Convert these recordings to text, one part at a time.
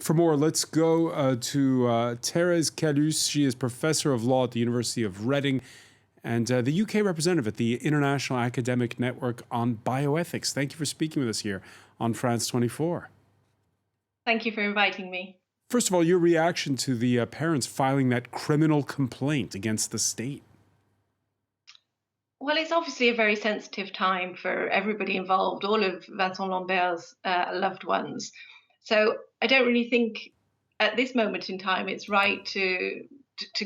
For more, let's go to Therese Callus. She is professor of law at the University of Reading and the UK representative at the International Academic Network on Bioethics. Thank you for speaking with us here on France 24. Thank you for inviting me. First of all, your reaction to the parents filing that criminal complaint against the state. Well, it's obviously a very sensitive time for everybody involved, all of Vincent Lambert's loved ones. So I don't really think at this moment in time it's right to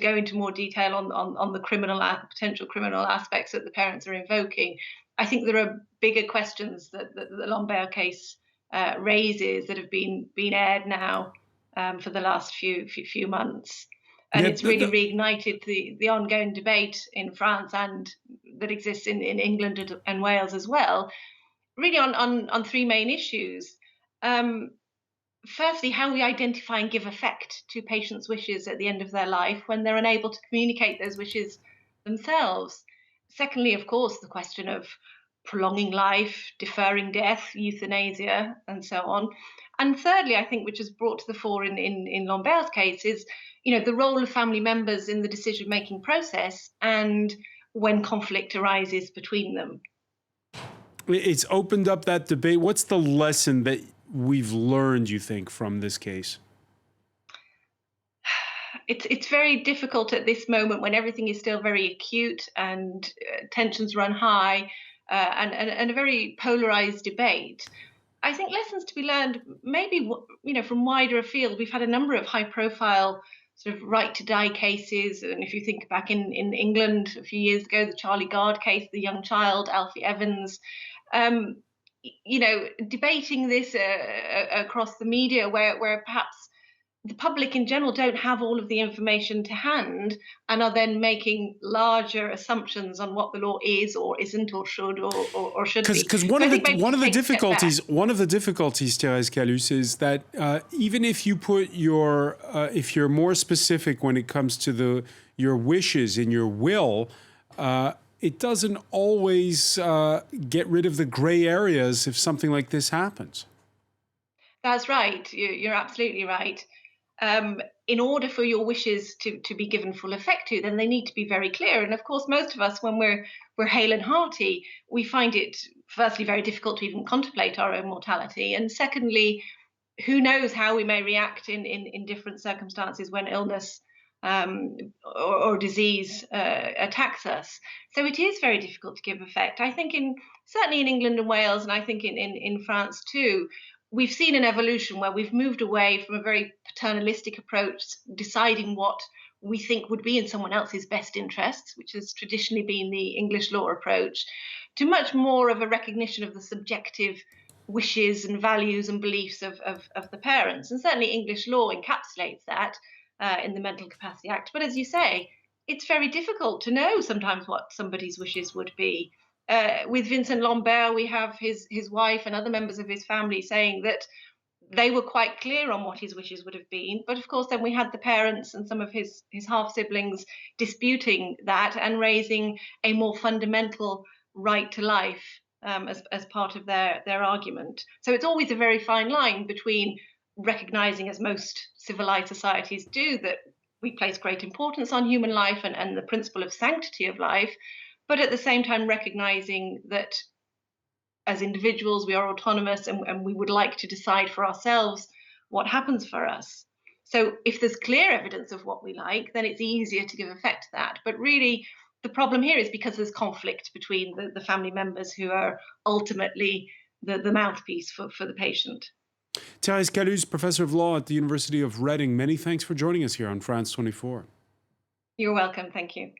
go into more detail on the potential criminal aspects that the parents are invoking. I think there are bigger questions that the Lambert case raises that have been aired now for the last few months. And it's really reignited the ongoing debate in France and that exists in England and Wales as well, really on three main issues. Firstly, how we identify and give effect to patients' wishes at the end of their life when they're unable to communicate those wishes themselves. Secondly, of course, the question of prolonging life, deferring death, euthanasia, and so on. And thirdly, I think, which is brought to the fore in Lambert's case, is the role of family members in the decision-making process and when conflict arises between them. It's opened up that debate. What's the lesson that we've learned, you think, from this case? It's very difficult at this moment when everything is still very acute and tensions run high and a very polarized debate. I think lessons to be learned, maybe from wider afield. We've had a number of high-profile sort of right-to-die cases, and if you think back in England a few years ago, the Charlie Gard case, the young child Alfie Evans. Debating this across the media where perhaps the public in general don't have all of the information to hand and are then making larger assumptions on what the law is or isn't or should or should be. Because one of the difficulties, Therese Callus, is that even if you put if you're more specific when it comes to your wishes in your will, it doesn't always get rid of the gray areas if something like this happens. That's right. You're absolutely right. In order for your wishes to be given full effect to, then they need to be very clear. And of course, most of us, when we're hale and hearty, we find it firstly very difficult to even contemplate our own mortality, and secondly, who knows how we may react in different circumstances when illness or disease attacks us. So it is very difficult to give effect. I think certainly in England and Wales, and I think in France too, we've seen an evolution where we've moved away from a very paternalistic approach, deciding what we think would be in someone else's best interests, which has traditionally been the English law approach, to much more of a recognition of the subjective wishes and values and beliefs of the parents. And certainly English law encapsulates that in the Mental Capacity Act. But as you say, it's very difficult to know sometimes what somebody's wishes would be. With Vincent Lambert, we have his wife and other members of his family saying that they were quite clear on what his wishes would have been. But of course, then we had the parents and some of his half-siblings disputing that and raising a more fundamental right to life as part of their argument. So it's always a very fine line between recognizing, as most civilized societies do, that we place great importance on human life and the principle of sanctity of life, but at the same time recognizing that as individuals we are autonomous and we would like to decide for ourselves what happens for us. So if there's clear evidence of what we like, then it's easier to give effect to that. But really, the problem here is because there's conflict between the family members who are ultimately the mouthpiece for the patient. Therese Callus, professor of law at the University of Reading, many thanks for joining us here on France 24. You're welcome. Thank you.